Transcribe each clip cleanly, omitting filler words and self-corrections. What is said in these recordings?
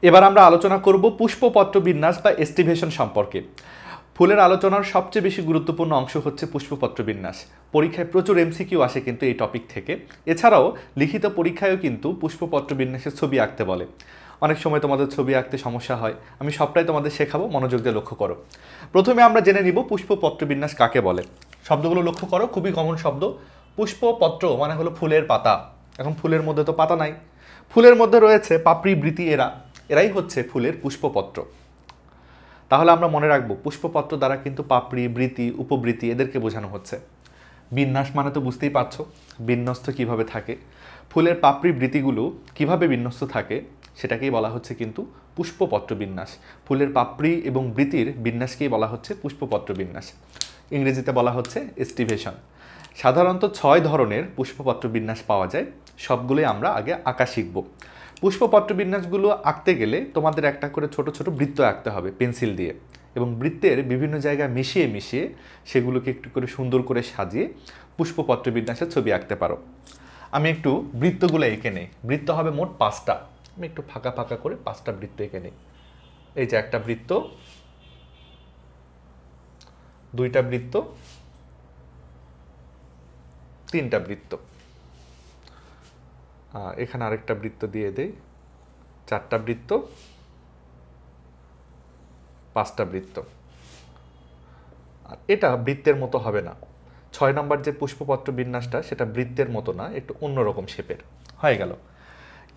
এবার আমরা আলোচনা করব পুষ্পপত্র বিন্যাস বা এস্টিভেশন সম্পর্কে। ফুলের আলোচনার সবচেয়ে বেশি গুরুত্বপূর্ণ অংশ হচ্ছে পুষ্পপত্র বিন্যাস। পরীক্ষায় প্রচুর এমসিকিউ আসে কিন্তু এই টপিক থেকে। এছাড়াও লিখিত পরীক্ষায়ও কিন্তু পুষ্পপত্র বিন্যাসের ছবি আঁকতে বলে। অনেক সময় তোমাদের ছবি আঁকতে সমস্যা হয়, আমি সবটাই তোমাদের শেখাবো, মনোযোগ দিয়ে লক্ষ্য করো। প্রথমে আমরা জেনে নিব পুষ্পপত্র বিন্যাস কাকে বলে। শব্দগুলো লক্ষ্য করো, খুবই কমন শব্দ। পুষ্পপত্র মানে হলো ফুলের পাতা। এখন ফুলের মধ্যে তো পাতা নাই, ফুলের মধ্যে রয়েছে পাপড়ি, বৃতি, এরাই হচ্ছে ফুলের পুষ্পপত্র। তাহলে আমরা মনে রাখবো পুষ্পপত্র দ্বারা কিন্তু পাপড়ি, বৃতি, উপবৃতি এদেরকে বোঝানো হচ্ছে। বিন্যাস মানে তো বুঝতেই পারছো বিন্যস্ত কিভাবে থাকে। ফুলের পাপড়ি, বৃতিগুলো কিভাবে বিন্যস্ত থাকে সেটাকেই বলা হচ্ছে কিন্তু পুষ্পপত্র বিন্যাস। ফুলের পাপড়ি এবং বৃতির বিন্যাসকেই বলা হচ্ছে পুষ্পপত্র বিন্যাস। ইংরেজিতে বলা হচ্ছে এস্টিভেশন। সাধারণত 6 ধরনের পুষ্পপত্র বিন্যাস পাওয়া যায়, সবগুলোই আমরা আগে আঁকা শিখব। পুষ্পপত্র বিন্যাসগুলো আঁকতে গেলে তোমাদের একটা করে ছোট ছোট বৃত্ত আঁকতে হবে পেন্সিল দিয়ে, এবং বৃত্তের বিভিন্ন জায়গায় মিশিয়ে মিশিয়ে সেগুলোকে একটু করে সুন্দর করে সাজিয়ে পুষ্পপত্র বিন্যাসের ছবি আঁকতে পারো। আমি একটু বৃত্তগুলো এঁকে নেই। বৃত্ত হবে মোট 5টা। আমি একটু ফাঁকা ফাঁকা করে 5টা বৃত্ত এঁকে নেই। এই যে একটা বৃত্ত, 2টা বৃত্ত, 3টা বৃত্ত, এখানে আরেকটা বৃত্ত দিয়ে দেই, 4টা বৃত্ত, 5টা বৃত্ত। আর এটা বৃত্তের মতো হবে না। 6 নম্বর যে পুষ্পপত্র বিন্যাসটা সেটা বৃত্তের মতো না, একটু অন্যরকম শেপের হয়ে গেল।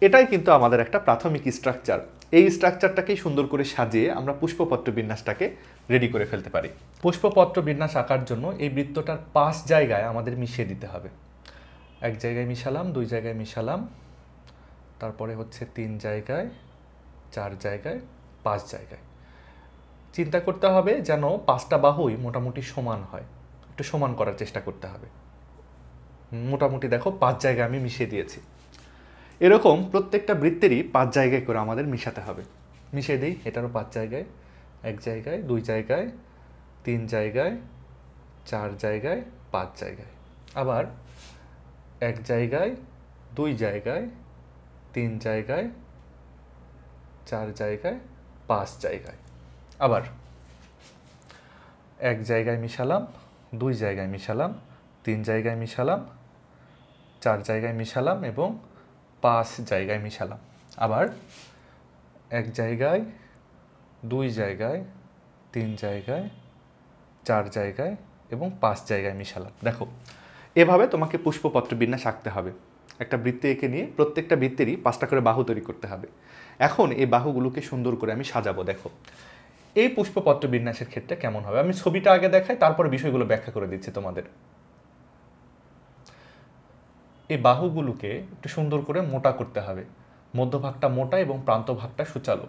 এটাই কিন্তু আমাদের একটা প্রাথমিক স্ট্রাকচার। এই স্ট্রাকচারটাকেই সুন্দর করে সাজিয়ে আমরা পুষ্পপত্র বিন্যাসটাকে রেডি করে ফেলতে পারি। পুষ্পপত্র বিন্যাস আঁকার জন্য এই বৃত্তটার 5 জায়গায় আমাদের মিশিয়ে দিতে হবে। 1 জায়গায় মিশালাম, 2 জায়গায় মিশালাম, তারপরে হচ্ছে 3 জায়গায়, 4 জায়গায়, 5 জায়গায়। চিন্তা করতে হবে যেন 5টা বাহুই মোটামুটি সমান হয়। একটু সমান করার চেষ্টা করতে হবে। মোটামুটি দেখো 5 জায়গায় আমি মিশিয়ে দিয়েছি। এরকম প্রত্যেকটা বৃত্তেরই 5 জায়গায় করে আমাদের মিশাতে হবে। মিশিয়ে দিই, এটারও 5 জায়গায়, 1 জায়গায়, 2 জায়গায়, 3 জায়গায়, 4 জায়গায়, 5 জায়গায়। আবার 1 জায়গায়, 2 জায়গায়, 3 জায়গায়, 4 জায়গায়, 5 জায়গায়। আবার 1 জায়গায় মিশালাম, 2 জায়গায় মিশালাম, 3 জায়গায় মিশালাম, 4 জায়গায় মিশালাম এবং 5 জায়গায় মিশালাম। আবার 1 জায়গায়, 2 জায়গায়, 3 জায়গায়, 4 জায়গায় এবং 5 জায়গায় মিশালাম। দেখো, এভাবে তোমাকে পুষ্পপত্র বিন্যাস আঁকতে হবে। একটা বৃত্ত এঁকে নিয়ে প্রত্যেকটা বৃত্তেরই 5টা করে বাহু তৈরি করতে হবে। এখন এই বাহুগুলোকে সুন্দর করে আমি সাজাবো। দেখো এই পুষ্পপত্র বিন্যাসের ক্ষেত্রে কেমন হবে, আমি ছবিটা আগে দেখাই, তারপরে বিষয়গুলো ব্যাখ্যা করে দিচ্ছি তোমাদের। এই বাহুগুলোকে একটু সুন্দর করে মোটা করতে হবে। মধ্যভাগটা মোটা এবং প্রান্তভাগটা সূচালো।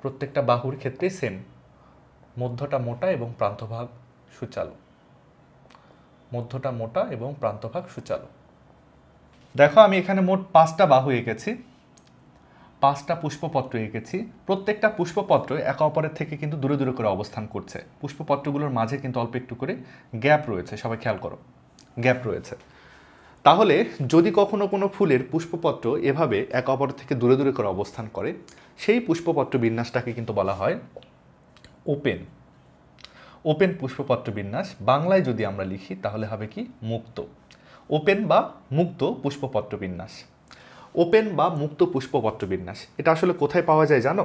প্রত্যেকটা বাহুর ক্ষেত্রে সেম, মধ্যটা মোটা এবং প্রান্তভাগ সূচালো। মধ্যটা মোটা এবং প্রান্তভাগ সূচালো। দেখো আমি এখানে মোট 5টা বাহু এঁকেছি, 5টা পুষ্পপত্র এঁকেছি। প্রত্যেকটা পুষ্পপত্র একে অপরের থেকে কিন্তু দূরে দূরে করে অবস্থান করছে। পুষ্পপত্রগুলোর মাঝে কিন্তু অল্প একটু করে গ্যাপ রয়েছে, সবাই খেয়াল করো, গ্যাপ রয়েছে। তাহলে যদি কখনো কোনো ফুলের পুষ্পপত্র এভাবে একে অপরের থেকে দূরে দূরে করে অবস্থান করে, সেই পুষ্পপত্র বিন্যাসটাকে কিন্তু বলা হয় ওপেন। ওপেন পুষ্পপত্র বিন্যাস বাংলায় যদি আমরা লিখি তাহলে হবে কি মুক্ত। ওপেন বা মুক্ত পুষ্পপত্র বিন্যাস। ওপেন বা মুক্ত পুষ্পপত্র বিন্যাস এটা আসলে কোথায় পাওয়া যায় জানো?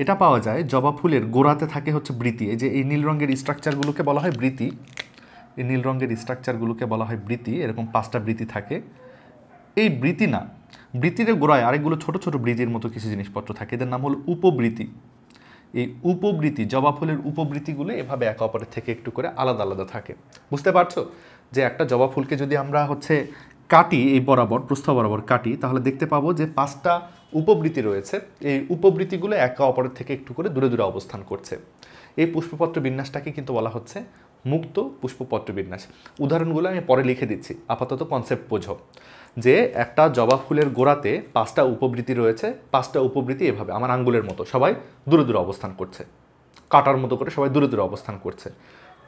এটা পাওয়া যায় জবা ফুলের গোড়াতে থাকে হচ্ছে বৃতি। এই যে এই নীল রঙের স্ট্রাকচারগুলোকে বলা হয় বৃতি। এই নীল রঙের স্ট্রাকচারগুলোকে বলা হয় বৃতি। এরকম 5টা বৃতি থাকে। এই বৃতি না, বৃতির গোড়ায় আরেকগুলো ছোট ছোট বৃতির মতো কিছু জিনিসপত্র থাকে, এদের নাম হলো উপবৃতি। এই উপবৃতি, জবা ফুলের উপবৃতিগুলো এভাবে একে অপরের থেকে একটু করে আলাদা আলাদা থাকে। বুঝতে পারছো যে একটা জবা ফুলকে যদি আমরা কাটি, এই বরাবর প্রস্থ বরাবর কাটি, তাহলে দেখতে পাবো যে 5টা উপবৃতি রয়েছে। এই উপবৃতিগুলো একে অপরের থেকে একটু করে দূরে দূরে অবস্থান করছে। এই পুষ্পপত্র বিন্যাসটাকে কিন্তু বলা হচ্ছে মুক্ত পুষ্পপত্র বিন্যাস। উদাহরণগুলো আমি পরে লিখে দিচ্ছি, আপাতত কনসেপ্ট বোঝো। যে একটা জবা ফুলের গোড়াতে 5টা উপবৃতি রয়েছে, 5টা উপবৃতি এভাবে আমার আঙ্গুলের মতো সবাই দূরে দূরে অবস্থান করছে, কাটার মতো করে সবাই দূরে দূরে অবস্থান করছে।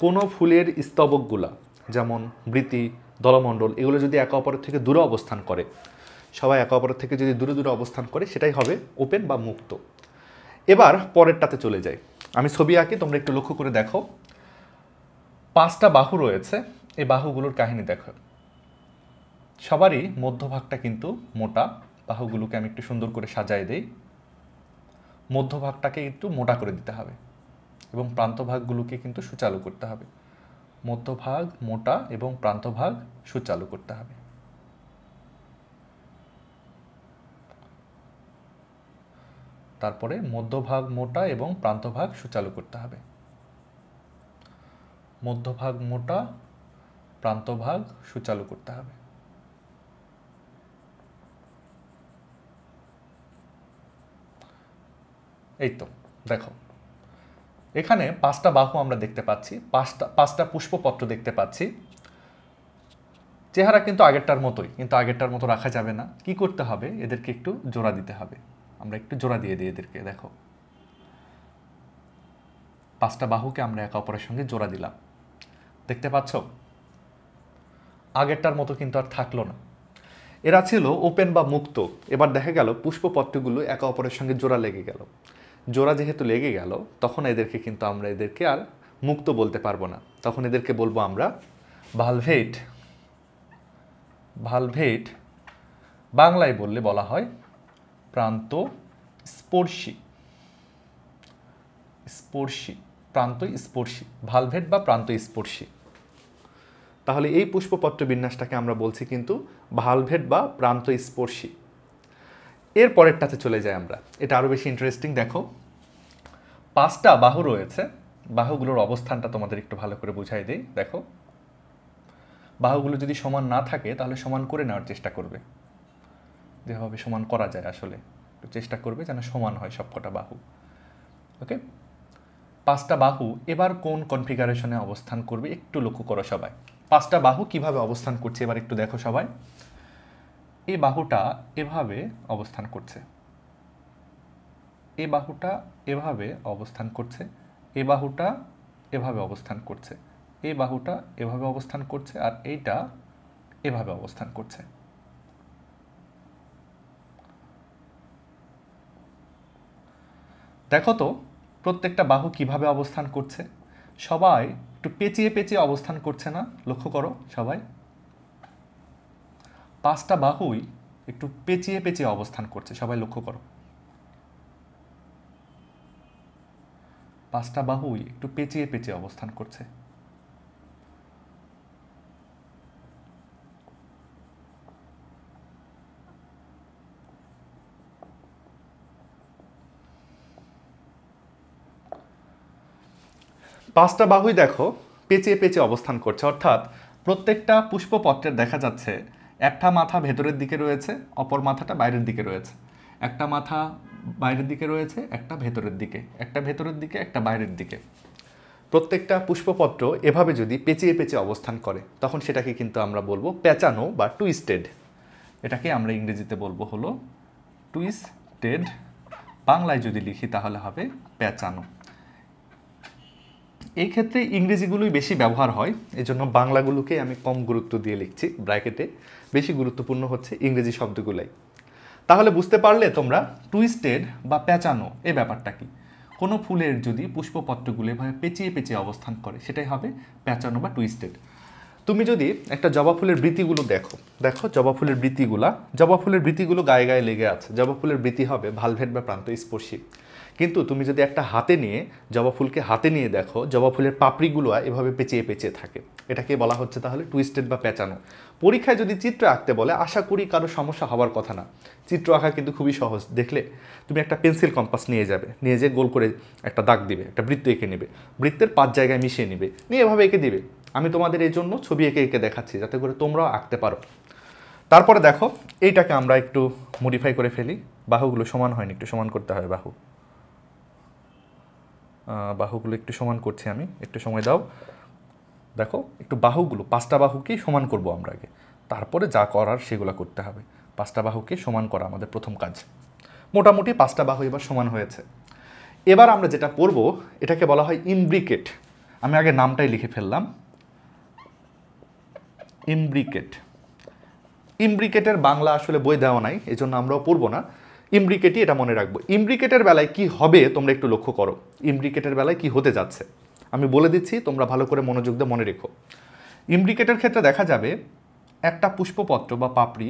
কোনো ফুলের স্তবকগুলা যেমন বৃতি, দলমণ্ডল, এগুলো যদি একে অপরের থেকে দূরে অবস্থান করে, সবাই একে অপরের থেকে যদি দূরে দূরে অবস্থান করে সেটাই হবে ওপেন বা মুক্ত। এবার পরেরটাতে চলে যাই। আমি ছবি আঁকি, তোমরা একটু লক্ষ্য করে দেখো। 5টা বাহু রয়েছে, এই বাহুগুলোর কাহিনী দেখো। সবারই মধ্যভাগটা কিন্তু মোটা। বাহুগুলোকে আমি একটু সুন্দর করে সাজাই দেই। মধ্যভাগটাকে একটু মোটা করে দিতে হবে এবং প্রান্তভাগগুলোকে কিন্তু সুচালু করতে হবে। মধ্যভাগ মোটা এবং প্রান্তভাগ সুচালু করতে হবে। তারপরে মধ্যভাগ মোটা এবং প্রান্তভাগ সুচালু করতে হবে। মধ্যভাগ মোটা, প্রান্তভাগ সুচালু করতে হবে। এই তো দেখো, এখানে 5টা বাহু আমরা দেখতে পাচ্ছি, 5টা পুষ্পপত্র দেখতে পাচ্ছি। চেহারা কিন্তু আগেরটার মতোই, কিন্তু আগেরটার মতো রাখা যাবে না। কি করতে হবে, এদেরকে একটু জোড়া দিতে হবে। আমরা একটু জোড়া দিয়ে দিই এদেরকে। দেখো 5টা বাহুকে আমরা একে অপরের সঙ্গে জোড়া দিলাম, দেখতে পাচ্ছ? আগেরটার মতো কিন্তু আর থাকলো না। এরা ছিল ওপেন বা মুক্ত। এবার দেখা গেল পুষ্পপত্রগুলো একে অপরের সঙ্গে জোড়া লেগে গেল। জোড়া যেহেতু লেগে গেল, তখন এদেরকে কিন্তু আমরা এদেরকে আর মুক্ত বলতে পারবো না, তখন এদেরকে বলবো আমরা ভালভেট। ভালভেট বাংলায় বললে বলা হয় প্রান্ত স্পর্শী। স্পর্শী, প্রান্ত স্পর্শী, ভালভেট বা প্রান্ত স্পর্শী। তাহলে এই পুষ্পপত্র বিন্যাসটাকে আমরা বলছি কিন্তু ভালভেট বা প্রান্ত স্পর্শী। এর পরেরটাতে চলে যাই আমরা, এটা আরও বেশি ইন্টারেস্টিং। দেখো 5টা বাহু রয়েছে, বাহুগুলোর অবস্থানটা তোমাদের একটু ভালো করে বুঝাই দেই। দেখো বাহুগুলো যদি সমান না থাকে তাহলে সমান করে নেওয়ার চেষ্টা করবে, যেভাবে সমান করা যায় আসলে একটু চেষ্টা করবে যেন সমান হয় সবকটা বাহু। ওকে, 5টা বাহু এবার কোন কনফিগারেশনে অবস্থান করবে একটু লক্ষ্য করো সবাই। 5টা বাহু কিভাবে অবস্থান করছে এবার একটু দেখো সবাই। এই বাহুটা এভাবে অবস্থান করছে, এই বাহুটা এভাবে অবস্থান করছে, এই বাহুটা এভাবে অবস্থান করছে, এই বাহুটা এভাবে অবস্থান করছে, আর এইটা এভাবে অবস্থান করছে। দেখো তো প্রত্যেকটা বাহু কিভাবে অবস্থান করছে। সবাই একটু পেঁচিয়ে পেঁচিয়ে অবস্থান করছে না? লক্ষ্য করো সবাই, 5টা বাহুই একটু পেঁচিয়ে পেঁচিয়ে অবস্থান করছে, সবাই লক্ষ্য করো। 5টা বাহুই একটু পেঁচিয়ে পেঁচিয়ে অবস্থান করছে। পাঁচটা বাহুই দেখো পেঁচিয়ে পেঁচিয়ে অবস্থান করছে, অর্থাৎ প্রত্যেকটা পুষ্পপত্রের দেখা যাচ্ছে একটা মাথা ভেতরের দিকে রয়েছে, অপর মাথাটা বাইরের দিকে রয়েছে। একটা মাথা বাইরের দিকে রয়েছে, একটা ভেতরের দিকে, একটা ভেতরের দিকে, একটা বাইরের দিকে। প্রত্যেকটা পুষ্পপত্র এভাবে যদি পেঁচিয়ে পেঁচিয়ে অবস্থান করে তখন সেটাকে কিন্তু আমরা বলবো পেঁচানো বা টুইস্টেড। এটাকে আমরা ইংরেজিতে বলবো হলো টুইস্টেড, বাংলায় যদি লিখি তাহলে হবে পেঁচানো। এই ক্ষেত্রে ইংরেজিগুলোই বেশি ব্যবহার হয়, এই জন্য বাংলাগুলোকে আমি কম গুরুত্ব দিয়ে লিখছি ব্র্যাকেটে। বেশি গুরুত্বপূর্ণ হচ্ছে ইংরেজি শব্দগুলাই। তাহলে বুঝতে পারলে তোমরা টুইস্টেড বা পেঁচানো এই ব্যাপারটা কি। কোনো ফুলের যদি পুষ্পপত্রগুলো এভাবে পেঁচিয়ে পেঁচিয়ে অবস্থান করে সেটাই হবে পেঁচানো বা টুইস্টেড। তুমি যদি একটা জবা ফুলের বৃতিগুলো দেখো, দেখো জবা ফুলের বৃতিগুলো গায়ে গায়ে লেগে আছে। জবা ফুলের বৃতি হবে ভালভেট বা প্রান্ত স্পর্শী। কিন্তু তুমি যদি একটা হাতে নিয়ে জবা ফুলকে হাতে নিয়ে দেখো, জবা ফুলের পাপড়িগুলো এভাবে পেঁচিয়ে পেঁচিয়ে থাকে। এটাকে বলা হচ্ছে তাহলে টুইস্টেড বা পেঁচানো। পরীক্ষায় যদি চিত্র আঁকতে বলে আশা করি কারো সমস্যা হওয়ার কথা না। চিত্র আঁকা কিন্তু খুবই সহজ। দেখলে তুমি একটা পেন্সিল কম্পাস নিয়ে যাবে, নিয়ে যেয়ে গোল করে একটা দাগ দিবে, একটা বৃত্ত এঁকে নেবে, বৃত্তের 5 জায়গায় মিশিয়ে নেবে, নিয়ে এভাবে এঁকে দিবে। আমি তোমাদের এই জন্য ছবি এঁকে এঁকে দেখাচ্ছি যাতে করে তোমরাও আঁকতে পারো। তারপরে দেখো এইটাকে আমরা একটু মডিফাই করে ফেলি। বাহুগুলো সমান হয়নি, একটু সমান করতে হয় বাহুগুলো একটু সমান করছি আমি, একটু সময় দাও। দেখো একটু বাহুগুলো 5টা বাহুকেই সমান করব আমরা আগে, তারপরে যা করার সেগুলো করতে হবে। 5টা বাহুকে সমান করা আমাদের প্রথম কাজ। মোটামুটি 5টা বাহু এবার সমান হয়েছে। এবার আমরা যেটা পড়ব এটাকে বলা হয় ইমব্রিকেট। আমি আগে নামটাই লিখে ফেললাম, ইমব্রিকেট। ইমব্রিকেটের বাংলা আসলে বই দেওয়া নাই, এই জন্য আমরাও পড়বো না। ইমব্রিকেটই এটা মনে রাখবো। ইমব্রিকেটের বেলায় কি হবে তোমরা একটু লক্ষ্য করো, ইমব্রিকেটের বেলায় কি হতে যাচ্ছে আমি বলে দিচ্ছি, তোমরা ভালো করে মনোযোগ দিয়ে মনে রেখো। ইমব্রিকেটের ক্ষেত্রে দেখা যাবে একটা পুষ্পপত্র বা পাপড়ি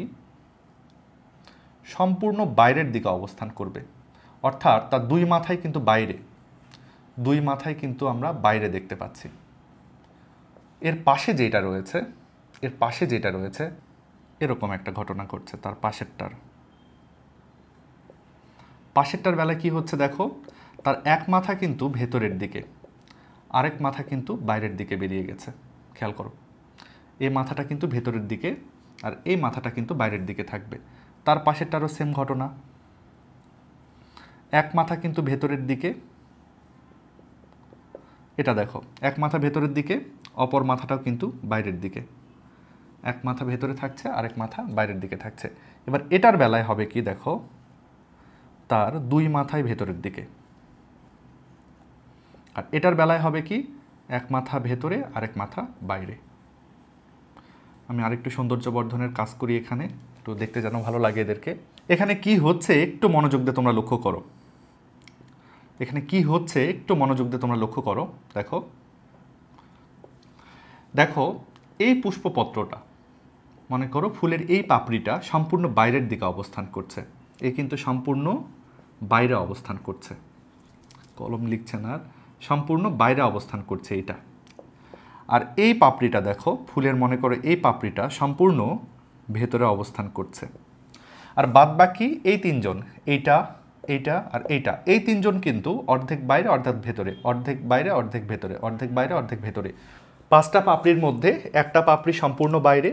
সম্পূর্ণ বাইরের দিকে অবস্থান করবে, অর্থাৎ তার দুই মাথায় কিন্তু বাইরে, দুই মাথায় কিন্তু আমরা বাইরে দেখতে পাচ্ছি। এর পাশে যেটা রয়েছে, এর পাশে যেটা রয়েছে এরকম একটা ঘটনা ঘটছে। তার পাশেরটার বেলায় কি হচ্ছে দেখো, তার এক মাথা কিন্তু ভেতরের দিকে, আরেক মাথা কিন্তু বাইরের দিকে বেরিয়ে গেছে। খেয়াল করো, এই মাথাটা কিন্তু ভেতরের দিকে আর এই মাথাটা কিন্তু বাইরের দিকে থাকবে। তার পাশেরটারও সেম ঘটনা, এক মাথা কিন্তু ভেতরের দিকে, এটা দেখো এক মাথা ভেতরের দিকে, অপর মাথাটাও কিন্তু বাইরের দিকে, এক মাথা ভেতরে থাকছে আরেক মাথা বাইরের দিকে থাকছে। এবার এটার বেলায় হবে কি দেখো, তার দুই মাথায় ভেতরের দিকে, আর এটার বেলায় হবে কি এক মাথা ভেতরে আরেক মাথা বাইরে। আমি আরেকটু সৌন্দর্য বর্ধনের কাজ করি এখানে, একটু দেখতে যেন ভালো লাগে এদেরকে। এখানে কি হচ্ছে একটু মনোযোগ দিয়ে তোমরা লক্ষ্য করো, এখানে কি হচ্ছে একটু মনোযোগ দিয়ে তোমরা লক্ষ্য করো। দেখো দেখো এই পুষ্পপত্রটা, মনে করো ফুলের এই পাপড়িটা সম্পূর্ণ বাইরের দিকে অবস্থান করছে, এই কিন্তু সম্পূর্ণ বাইরে অবস্থান করছে, কলম লিখছে না, সম্পূর্ণ বাইরে অবস্থান করছে এটা। আর এই পাপড়িটা দেখো ফুলের, মনে করো এই পাপড়িটা সম্পূর্ণ ভেতরে অবস্থান করছে। আর বাদ বাকি এই তিনজন, এইটা এইটা আর এইটা, এই তিনজন কিন্তু অর্ধেক বাইরে অর্ধেক ভেতরে, অর্ধেক বাইরে অর্ধেক ভেতরে, অর্ধেক বাইরে অর্ধেক ভেতরে। পাঁচটা পাপড়ির মধ্যে একটা পাপড়ি সম্পূর্ণ বাইরে,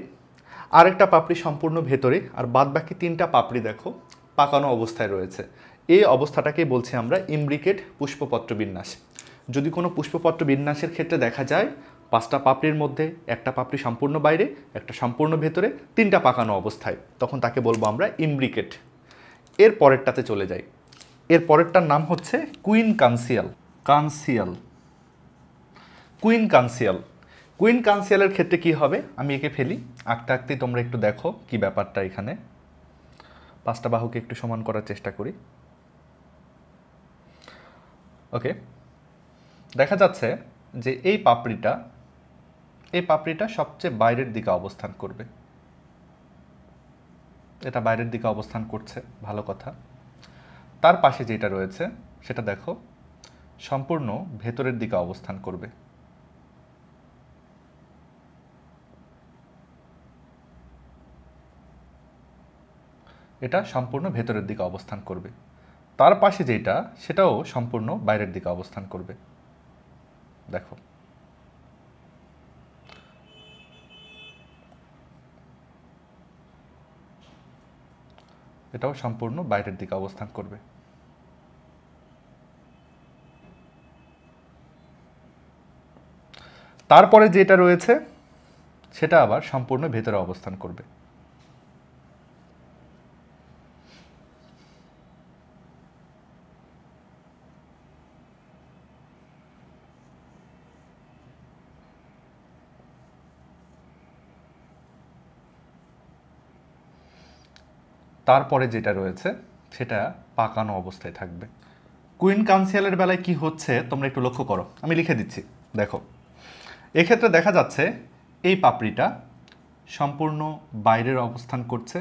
আরেকটা পাপড়ি সম্পূর্ণ ভেতরে, আর বাদ বাকি তিনটা পাপড়ি দেখো পাকানো অবস্থায় রয়েছে। এই অবস্থাটাকেই বলছি আমরা ইমব্রিকেট পুষ্পপত্র বিন্যাস। যদি কোনো পুষ্পপত্র বিন্যাসের ক্ষেত্রে দেখা যায় পাঁচটা পাপড়ির মধ্যে একটা পাপড়ি সম্পূর্ণ বাইরে, একটা সম্পূর্ণ ভেতরে, তিনটা পাকানো অবস্থায়, তখন তাকে বলবো আমরা ইমব্রিকেট। এর পরেরটাতে চলে যাই, এর পরেরটার নাম হচ্ছে কুইন কানসিয়াল। কুইন কানসিয়াল, কুইন কানসিয়ালের ক্ষেত্রে কি হবে, আমি একে ফেলি, আঁকতে আঁকতেই তোমরা একটু দেখো কি ব্যাপারটা। এখানে পাঁচটা বাহুকে একটু সমান করার চেষ্টা করি। ওকে, দেখা যাচ্ছে যে এই পাপড়িটা সবচেয়ে বাইরের দিকে অবস্থান করবে, এটা বাইরের দিকে অবস্থান করছে, ভালো কথা। তার পাশে যেটা রয়েছে সেটা দেখো সম্পূর্ণ ভেতরের দিকে অবস্থান করবে, এটা সম্পূর্ণ ভেতরের দিকে অবস্থান করবে। তার পাশে যেটা সেটাও সম্পূর্ণ বাইরের দিকে অবস্থান করবে। দেখো এটাও সম্পূর্ণ বাইরের দিকে অবস্থান করবে। তারপরে যেটা রয়েছে সেটা আবার সম্পূর্ণ ভেতরে অবস্থান করবে। তারপরে যেটা রয়েছে সেটা পাকানো অবস্থায় থাকবে। কুইন কাউন্সিলের বেলায় কি হচ্ছে তোমরা একটু লক্ষ্য করো, আমি লিখে দিচ্ছি। দেখো এক্ষেত্রে দেখা যাচ্ছে এই পাপড়িটা সম্পূর্ণ বাইরের অবস্থান করছে,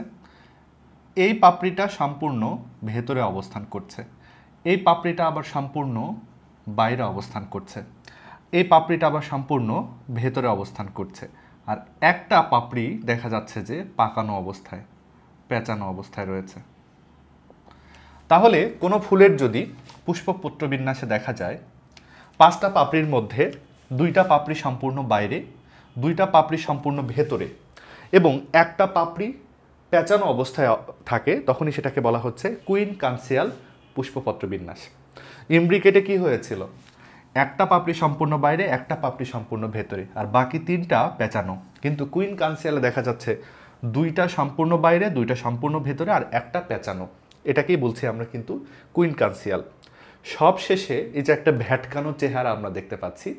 এই পাপড়িটা সম্পূর্ণ ভেতরে অবস্থান করছে, এই পাপড়িটা আবার সম্পূর্ণ বাইরে অবস্থান করছে, এই পাপড়িটা আবার সম্পূর্ণ ভেতরে অবস্থান করছে, আর একটা পাপড়ি দেখা যাচ্ছে যে পাকানো অবস্থায়, পেঁচানো অবস্থায় রয়েছে। তাহলে কোনো ফুলের যদি পুষ্পপত্র বিন্যাসে দেখা যায় পাঁচটা পাপড়ির মধ্যে দুইটা পাপড়ি সম্পূর্ণ বাইরে, দুইটা পাপড়ি সম্পূর্ণ ভেতরে এবং একটা পাপড়ি পেঁচানো অবস্থায় থাকে, তখনই সেটাকে বলা হচ্ছে কুইন কাউন্সিয়াল পুষ্পপত্র বিন্যাস। ইমব্রিকেটে কি হয়েছিল, একটা পাপড়ি সম্পূর্ণ বাইরে, একটা পাপড়ি সম্পূর্ণ ভেতরে, আর বাকি তিনটা পেঁচানো। কিন্তু কুইন কাউন্সিয়ালে দেখা যাচ্ছে দুইটা সম্পূর্ণ বাইরে, দুইটা সম্পূর্ণ ভেতরে আর একটা পেঁচানো। এটাকেই বলছি আমরা কিন্তু কুইন কাউন্সিয়াল। সব শেষে এই যে একটা ভ্যাটকানো চেহারা আমরা দেখতে পাচ্ছি,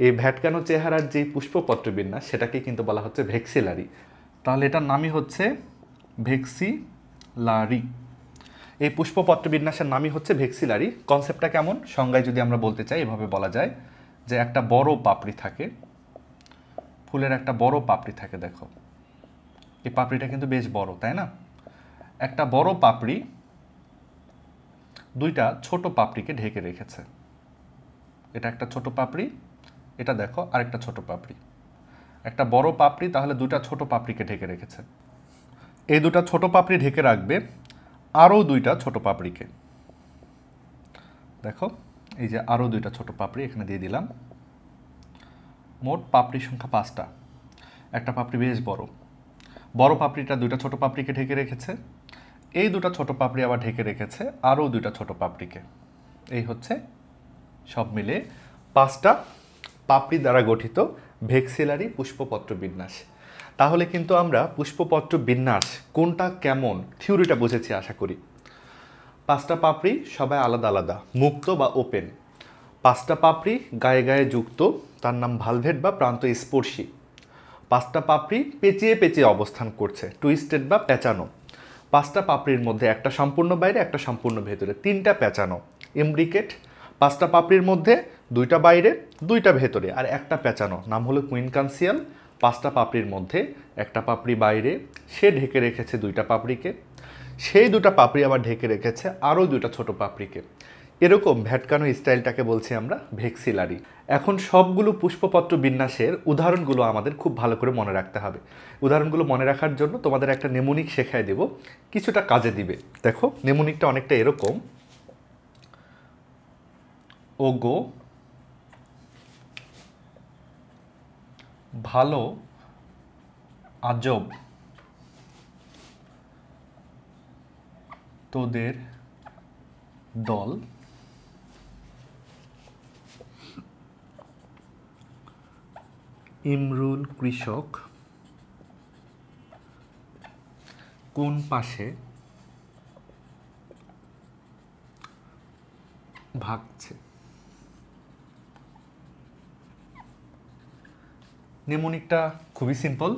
এই ভ্যাটকানো চেহারার যে পুষ্পপত্র বিন্যাস সেটাকে কিন্তু বলা হচ্ছে ভেক্সিলারি। তাহলে এটার নামই হচ্ছে ভেক্সিলারি। এই পুষ্পপত্র বিন্যাসের নামই হচ্ছে ভেক্সিলারি। কনসেপ্টটা কেমন? সংজ্ঞায় যদি আমরা বলতে চাই, এভাবে বলা যায় যে একটা বড় পাপড়ি থাকে, ফুলের একটা বড় পাপড়ি থাকে। দেখো এই পাপড়িটা কিন্তু বেশ বড়, তাই না? একটা বড় পাপড়ি দুইটা ছোট পাপড়িকে ঢেকে রেখেছে। এটা একটা ছোট পাপড়ি, এটা দেখো আরেকটা ছোট পাপড়ি। একটা বড় পাপড়ি তাহলে দুটা ছোট পাপড়িকে ঢেকে রেখেছে। এই দুটা ছোট পাপড়ি ঢেকে রাখবে আরও দুইটা ছোট পাপড়িকে। দেখো এই যে আরও দুইটা ছোট পাপড়ি এখানে দিয়ে দিলাম। মোট পাপড়ির সংখ্যা 5টা। একটা পাপড়ি বেশ বড়, বড় পাপড়িটা দুইটা ছোট পাপড়িকে ঢেকে রেখেছে। এই দুটা ছোট পাপড়ি আবার ঢেকে রেখেছে আরও দুইটা ছোট পাপড়িকে। এই হচ্ছে সব মিলে 5টা পাপড়ি দ্বারা গঠিত ভেক্সিলারি পুষ্পপত্র বিন্যাস। তাহলে কিন্তু আমরা পুষ্পপত্র বিন্যাস কোনটা কেমন থিওরিটা বুঝেছি আশা করি। 5টা পাপড়ি সবাই আলাদা আলাদা, মুক্ত বা ওপেন। 5টা পাপড়ি গায়ে গায়ে যুক্ত, তার নাম ভালভেট বা প্রান্ত স্পর্শী। 5টা পাপড়ি পেঁচিয়ে পেঁচিয়ে অবস্থান করছে, টুইস্টেড বা পেঁচানো। 5টা পাপড়ির মধ্যে একটা সম্পূর্ণ বাইরে, একটা সম্পূর্ণ ভেতরে, 3টা পেঁচানো, ইমব্রিকেট। 5টা পাপড়ির মধ্যে 2টা বাইরে, 2টা ভেতরে আর একটা পেঁচানো, নাম হলো কুইনকানসিয়াল। 5টা পাপড়ির মধ্যে একটা পাপড়ি বাইরে, সে ঢেকে রেখেছে 2টা পাপড়িকে, সেই 2টা পাপড়ি আবার ঢেকে রেখেছে আরও 2টা ছোট পাপড়িকে। এরকম ভ্যাটকানো স্টাইলটাকে বলছি আমরা ভেক্সিলারি। এখন সবগুলো পুষ্পপত্র বিন্যাসের উদাহরণগুলো আমাদের খুব ভালো করে মনে রাখতে হবে। উদাহরণগুলো মনে রাখার জন্য তোমাদের একটা নেমোনিক শেখায় দেব, কিছুটা কাজে দিবে। দেখো নেমোনিকটা অনেকটা এরকম। ওগো ভালো আজব তোদের দল, ইমরুল কৃষক কোন পাশে ভাগছে। নেমোনিকটা খুবই সিম্পল,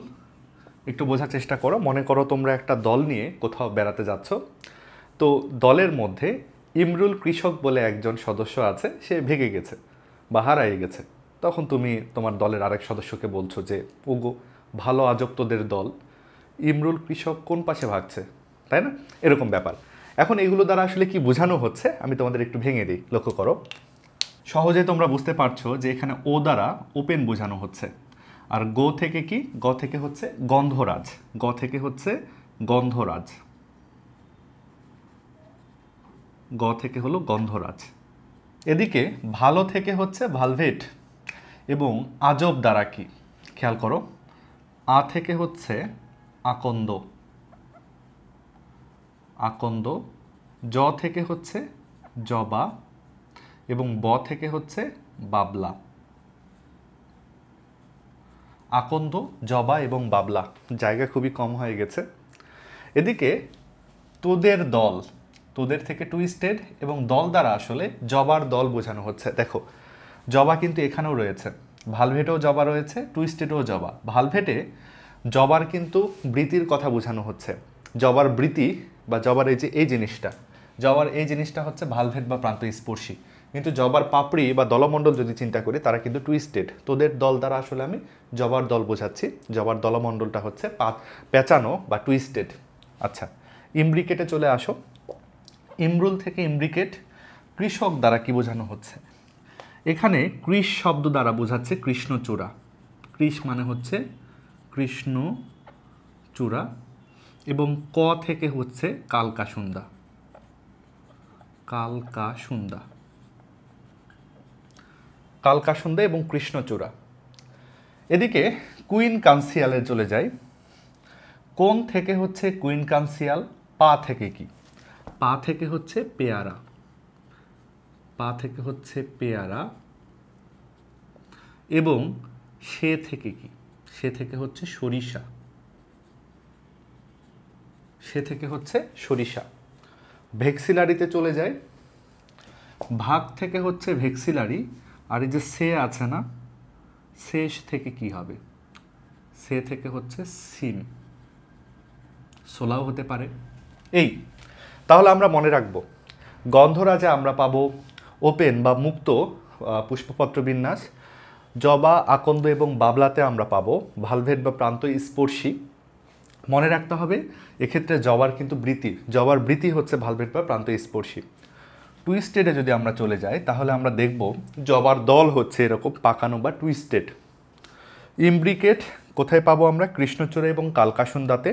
একটু বোঝার চেষ্টা করো। মনে করো তোমরা একটা দল নিয়ে কোথাও বেড়াতে যাচ্ছ, তো দলের মধ্যে ইমরুল কৃষক বলে একজন সদস্য আছে, সে ভেগে গেছে বা হারিয়ে গেছে। তখন তুমি তোমার দলের আরেক সদস্যকে বলছো যে ওগো ভালো আজব তোদের দল, ইমরুল কৃষক কোন পাশে ভাগছে, তাই না? এরকম ব্যাপার। এখন এগুলো দ্বারা আসলে কি বোঝানো হচ্ছে আমি তোমাদের একটু ভেঙে দিই, লক্ষ্য করো। সহজে তোমরা বুঝতে পারছো যে এখানে ও দ্বারা ওপেন বোঝানো হচ্ছে। আর গো থেকে কি? গ থেকে হচ্ছে গন্ধরাজ, গ থেকে হচ্ছে গন্ধরাজ, গ থেকে হলো গন্ধরাজ। এদিকে ভালো থেকে হচ্ছে ভালভেট এবং আজব দ্বারা কি খেয়াল করো, আ থেকে হচ্ছে আকন্দ, আকন্দ, জ থেকে হচ্ছে জবা এবং ব থেকে হচ্ছে বাবলা। আকন্দ, জবা এবং বাবলা, জায়গা খুবই কম হয়ে গেছে। এদিকে তোদের দল, তোদের থেকে টুইস্টেড এবং দল দ্বারা আসলে জবার দল বোঝানো হচ্ছে। দেখো জবা কিন্তু এখানেও রয়েছে, ভালভেটেও জবা রয়েছে, টুইস্টেডও জবা। ভালভেটে জবার কিন্তু বৃতির কথা বোঝানো হচ্ছে। জবার বৃতি বা জবার এই যে এই জিনিসটা, জবার এই জিনিসটা হচ্ছে ভালভেট বা প্রান্ত স্পর্শী। কিন্তু জবার পাপড়ি বা দলমণ্ডল যদি চিন্তা করি তারা কিন্তু টুইস্টেড। তোদের দল দ্বারা আসলে আমি জবার দল বোঝাচ্ছি, জবার দলমণ্ডলটা হচ্ছে পেঁচানো বা টুইস্টেড। আচ্ছা ইমব্রিকেটে চলে আসো। ইমরুল থেকে ইমব্রিকেট, কৃষক দ্বারা কি বোঝানো হচ্ছে? এখানে কৃষ শব্দ দ্বারা বোঝাচ্ছে কৃষ্ণচূড়া। কৃষ মানে হচ্ছে কৃষ্ণচূড়া এবং ক থেকে হচ্ছে কালকাসুন্দা, কালকাসুন্দা, কালকাসুন্দা এবং কৃষ্ণচূড়া। এদিকে কুইনকানসিয়ালে চলে যাই। কোন থেকে হচ্ছে কুইনকানসিয়াল? পা থেকে কি? পা থেকে হচ্ছে পেয়ারা, পা থেকে হচ্ছে পেয়ারা এবং সে থেকে কি? সে থেকে হচ্ছে সরিষা, সে থেকে হচ্ছে সরিষা। ভেক্সিলারিতে চলে যায়। ভাগ থেকে হচ্ছে ভেক্সিলারি, আর এই যে সে আছে না, শেষ থেকে কি হবে? সে থেকে হচ্ছে সিম, সোলাও হতে পারে। এই তাহলে আমরা মনে রাখব গন্ধরাজে আমরা পাবো ওপেন বা মুক্ত পুষ্পপত্র বিন্যাস, জবা, আকন্দ এবং বাবলাতে আমরা পাবো ভালভেট বা প্রান্ত স্পর্শী। মনে রাখতে হবে এক্ষেত্রে জবার কিন্তু বৃত্তি, জবার বৃত্তি হচ্ছে ভালভেট বা প্রান্ত স্পর্শী। টুইস্টেডে যদি আমরা চলে যাই তাহলে আমরা দেখব জবার দল হচ্ছে এরকম পাকানো বা টুইস্টেড। ইমব্রিকেট কোথায় পাবো আমরা? কৃষ্ণচূড়া এবং কালকাসুন্দাতে।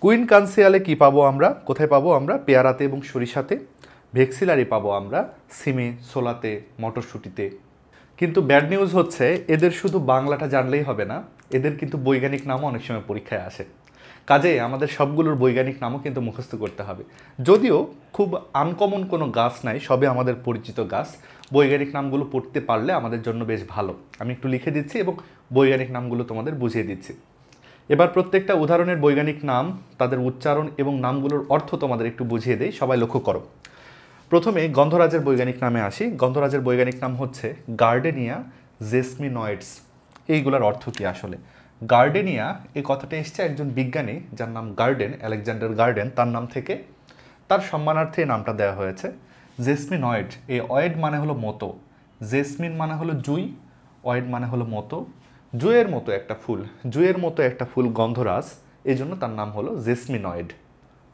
কুইন কানসিয়ালে কি পাবো আমরা? কোথায় পাবো আমরা? পেয়ারাতে এবং সরিষাতে। ভেক্সিলারি পাবো আমরা সিমে, ছোলাতে, মটরশুঁটিতে। কিন্তু ব্যাড নিউজ হচ্ছে এদের শুধু বাংলাটা জানলেই হবে না, এদের কিন্তু বৈজ্ঞানিক নামও অনেক সময় পরীক্ষায় আসে। কাজে আমাদের সবগুলোর বৈজ্ঞানিক নামও কিন্তু মুখস্থ করতে হবে। যদিও খুব আনকমন কোনো গাছ নাই, সবে আমাদের পরিচিত গাছ। বৈজ্ঞানিক নামগুলো পড়তে পারলে আমাদের জন্য বেশ ভালো। আমি একটু লিখে দিচ্ছি এবং বৈজ্ঞানিক নামগুলো তোমাদের বুঝিয়ে দিচ্ছি। এবার প্রত্যেকটা উদাহরণের বৈজ্ঞানিক নাম, তাদের উচ্চারণ এবং নামগুলোর অর্থ তোমাদের একটু বুঝিয়ে দেই, সবাই লক্ষ্য করো। প্রথমে গন্ধরাজের বৈজ্ঞানিক নামে আসি। গন্ধরাজের বৈজ্ঞানিক নাম হচ্ছে গার্ডেনিয়া জেসমিনয়েডস। এইগুলোর অর্থ কি আসলে? গার্ডেনিয়া এই কথাটা এসছে একজন বিজ্ঞানী যার নাম গার্ডেন, আলেকজান্ডার গার্ডেন, তার নাম থেকে, তার সম্মানার্থে এই নামটা দেওয়া হয়েছে। জেসমিনয়েড, এই অয়েড মানে হলো মতো, জেসমিন মানে হলো জুই, অয়েড মানে হলো মতো। জুয়ের মতো একটা ফুল, জুয়ের মতো একটা ফুল গন্ধরাজ, এই জন্য তার নাম হলো জেসমিনয়েড।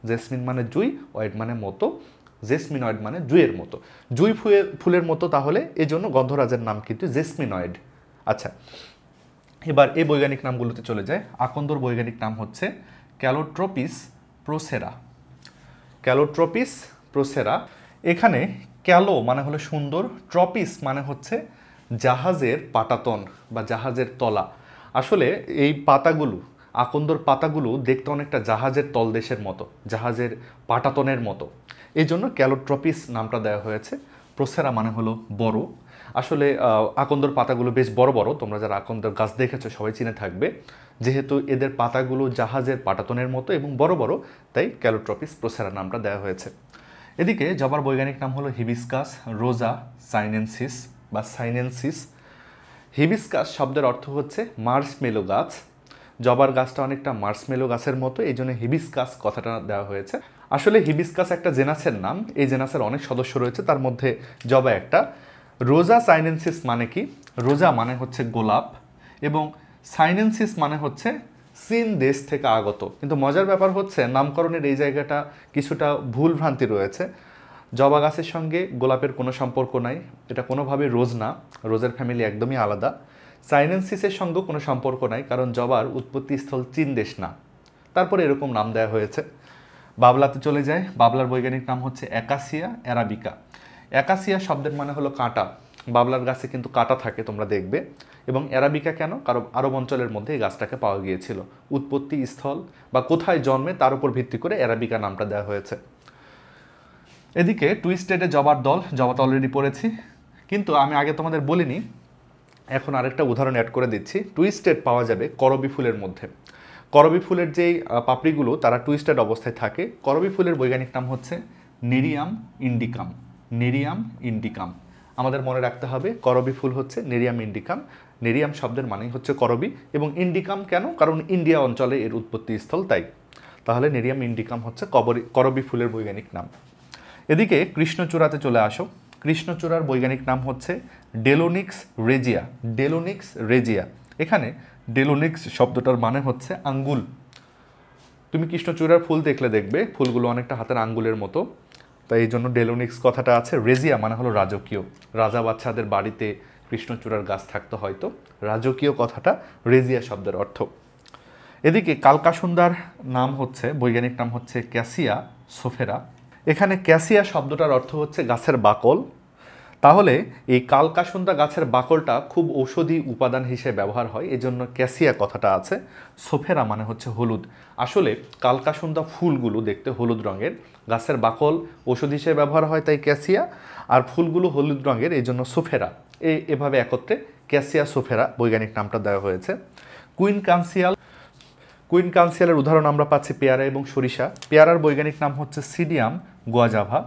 জেসমিন মানে জুই, অয়েড মানে মতো, জেসমিনয়েড মানে জুয়ের মতো, জুই ফুলের মতো, তাহলে এই জন্য গন্ধরাজের নাম কিন্তু জেসমিনয়েড। আচ্ছা, এবার এই বৈজ্ঞানিক নামগুলোতে চলে যায়। আকন্দর বৈজ্ঞানিক নাম হচ্ছে ক্যালোট্রোপিস প্রোসেরা। ক্যালোট্রোপিস প্রোসেরা। এখানে ক্যালো মানে হলো সুন্দর, ট্রপিস মানে হচ্ছে জাহাজের পাটাতন বা জাহাজের তলা। আসলে এই পাতাগুলো, আকন্দর পাতাগুলো দেখতে অনেকটা জাহাজের তলদেশের মতো, জাহাজের পাটাতনের মতো, এই জন্য ক্যালোট্রপিস নামটা দেওয়া হয়েছে। প্রোসেরা মানে হলো বড়। আসলে আকন্দর পাতাগুলো বেশ বড় বড়, তোমরা যারা আকন্দর গাছ দেখেছো সবাই চিনে থাকবে। যেহেতু এদের পাতাগুলো জাহাজের পাটাতনের মতো এবং বড় বড়, তাই ক্যালোট্রপিস প্রোসেরা নামটা দেওয়া হয়েছে। এদিকে জবার বৈজ্ঞানিক নাম হলো হিবিস্কাস রোজা সাইনেনসিস বা সাইনেনসিস। হিবিস্কাস শব্দের অর্থ হচ্ছে মার্শমেলো গাছ। জবার গাছটা অনেকটা মার্শমেলো গাছের মতো, এই জন্য হিবিস্কাস কথাটা দেওয়া হয়েছে। আসলে হিবিস্কাস একটা জেনাসের নাম, এই জেনাসের অনেক সদস্য রয়েছে, তার মধ্যে জবা একটা। রোজা সাইনেনসিস মানে কি? রোজা মানে হচ্ছে গোলাপ এবং সাইনেনসিস মানে হচ্ছে চীন দেশ থেকে আগত। কিন্তু মজার ব্যাপার হচ্ছে নামকরণের এই জায়গাটা কিছুটা ভুল ভ্রান্তি রয়েছে। জবা গাছের সঙ্গে গোলাপের কোনো সম্পর্ক নাই, এটা কোনোভাবে রোজ না, রোজের ফ্যামিলি একদমই আলাদা। সাইনেনসিসের সঙ্গেও কোনো সম্পর্ক নাই, কারণ জবার উৎপত্তিস্থল চীন দেশ না। তারপরে এরকম নাম দেওয়া হয়েছে। বাবলাতে চলে যায়। বাবলার বৈজ্ঞানিক নাম হচ্ছে অ্যাকাসিয়া অ্যারাবিকা। অ্যাকাসিয়া শব্দের মানে হলো কাঁটা, বাবলার গাছে কিন্তু কাঁটা থাকে তোমরা দেখবে। এবং অ্যারাবিকা কেন? কারণ আরব অঞ্চলের মধ্যে এই গাছটাকে পাওয়া গিয়েছিল। উৎপত্তি স্থল বা কোথায় জন্মে তার উপর ভিত্তি করে অ্যারাবিকা নামটা দেওয়া হয়েছে। এদিকে টুইস্টেডে জবার দল, জবা তো অলরেডি পড়েছি, কিন্তু আমি আগে তোমাদের বলিনি, এখন আরেকটা উদাহরণ অ্যাড করে দিচ্ছি। টুইস্টেড পাওয়া যাবে করবি ফুলের মধ্যে। করবি ফুলের যেই পাপড়িগুলো তারা টুইস্টেড অবস্থায় থাকে। করবি ফুলের বৈজ্ঞানিক নাম হচ্ছে নেরিয়াম ইন্ডিকাম। নেরিয়াম ইন্ডিকাম আমাদের মনে রাখতে হবে, করবি ফুল হচ্ছে নেরিয়াম ইন্ডিকাম। নেরিয়াম শব্দের মানেই হচ্ছে করবি, এবং ইন্ডিকাম কেন? কারণ ইন্ডিয়া অঞ্চলে এর উৎপত্তি স্থল, তাই। তাহলে নেরিয়াম ইন্ডিকাম হচ্ছে করবি ফুলের বৈজ্ঞানিক নাম। এদিকে কৃষ্ণচূড়াতে চলে আসো। কৃষ্ণচূড়ার বৈজ্ঞানিক নাম হচ্ছে ডেলোনিক্স রেজিয়া। ডেলোনিক্স রেজিয়া। এখানে ডেলোনিক্স শব্দটার মানে হচ্ছে আঙ্গুল। তুমি কৃষ্ণচূড়ার ফুল দেখলে দেখবে ফুলগুলো অনেকটা হাতের আঙ্গুলের মতো, তাই এই জন্য ডেলোনিক্স কথাটা আছে। রেজিয়া মানে হলো রাজকীয়, রাজা বাচ্চাদের বাড়িতে কৃষ্ণচূড়ার গাছ থাকতো হয়তো, রাজকীয় কথাটা রেজিয়া শব্দের অর্থ। এদিকে কালকাসুন্দার নাম হচ্ছে, বৈজ্ঞানিক নাম হচ্ছে ক্যাসিয়া সোফেরা। এখানে ক্যাসিয়া শব্দটার অর্থ হচ্ছে গাছের বাকল। তাহলে এই কালকাসুন্দা গাছের বাকলটা খুব ঔষধি উপাদান হিসেবে ব্যবহার হয়, এজন্য ক্যাসিয়া কথাটা আছে। সোফেরা মানে হচ্ছে হলুদ। আসলে কালকাসুন্দা ফুলগুলো দেখতে হলুদ রঙের, গাছের বাকল ওষুধ হিসেবে ব্যবহার হয় তাই ক্যাসিয়া, আর ফুলগুলো হলুদ রঙের এই জন্য সোফেরা। এভাবে একত্রে ক্যাসিয়া সোফেরা বৈজ্ঞানিক নামটা দেওয়া হয়েছে। কুইন কানসিয়াল। কুইন কানসিয়ালের উদাহরণ আমরা পাচ্ছি পেয়ারা এবং সরিষা। পেয়ারার বৈজ্ঞানিক নাম হচ্ছে সিডিয়াম গুয়াজাভা।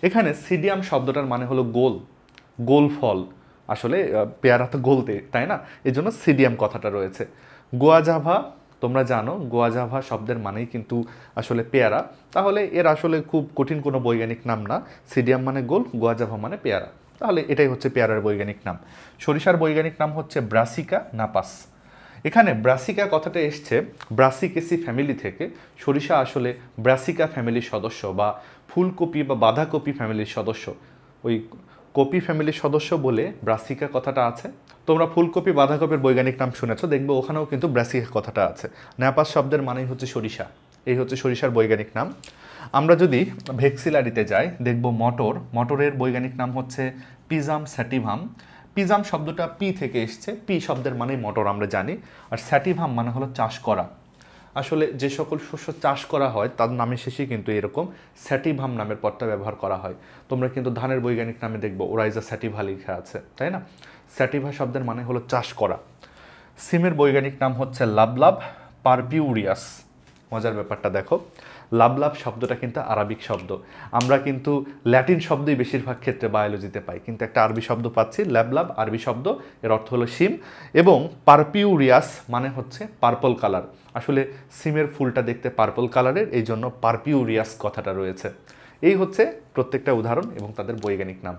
এখানে সিডিয়াম শব্দটার মানে হলো গোল, গোল ফল। আসলে পেয়ারা তো গোলতে, তাই না? এই জন্য সিডিয়াম কথাটা রয়েছে। গুয়াজাভা তোমরা জানো গুয়াজাভা শব্দের মানেই কিন্তু আসলে পেয়ারা, তাহলে এর আসলে খুব কঠিন কোনো বৈজ্ঞানিক নাম না। সিডিয়াম মানে গোল, গুয়াজাভা মানে পেয়ারা, তাহলে এটাই হচ্ছে পেয়ারার বৈজ্ঞানিক নাম। সরিষার বৈজ্ঞানিক নাম হচ্ছে ব্রাসিকা নাপাস। এখানে ব্রাসিকা কথাটা এসছে ব্রাসিকেসি ফ্যামিলি থেকে। সরিষা আসলে ব্রাসিকা ফ্যামিলির সদস্য বা ফুলকপি বা বাঁধাকপি ফ্যামিলির সদস্য। ওই কপি ফ্যামিলির সদস্য বলে ব্রাসিকা কথাটা আছে। তোমরা ফুলকপি বাঁধাকপির বৈজ্ঞানিক নাম শুনেছো, দেখবে ওখানেও কিন্তু ব্রাসিকা কথাটা আছে। ন্যাপাস শব্দের মানেই হচ্ছে সরিষা, এই হচ্ছে সরিষার বৈজ্ঞানিক নাম। আমরা যদি ভেক্সিলারিতে যাই দেখব মটর, মটরের বৈজ্ঞানিক নাম হচ্ছে পিজাম স্যাটিভাম। পিজাম শব্দটা পি থেকে এসছে, পি শব্দের মানেই মটর আমরা জানি, আর স্যাটিভাম মানে হলো চাষ করা। আসলে যে সকল শস্য চাষ করা হয় তার নামে শেষে কিন্তু এরকম স্যাটিভাম নামের পদটা ব্যবহার করা হয়। তোমরা কিন্তু ধানের বৈজ্ঞানিক নামে দেখবো ওরাইজা স্যাটিভা লেখা আছে, তাই না? স্যাটিভা শব্দের মানে হলো চাষ করা। সিমের বৈজ্ঞানিক নাম হচ্ছে লাবলাব পারপিউরিয়াস। মজার ব্যাপারটা দেখো, লাবলাব শব্দটা কিন্তু আরবিক শব্দ। আমরা কিন্তু ল্যাটিন শব্দই বেশিরভাগ ক্ষেত্রে বায়োলজিতে পাই, কিন্তু একটা আরবি শব্দ পাচ্ছি ল্যাবলাব, আরবি শব্দ, এর অর্থ হলো সিম। এবং পারপিউরিয়াস মানে হচ্ছে পার্পল কালার। আসলে সিমের ফুলটা দেখতে পার্পল কালারের, এই জন্য পারপিউরিয়াস কথাটা রয়েছে। এই হচ্ছে প্রত্যেকটা উদাহরণ এবং তাদের বৈজ্ঞানিক নাম।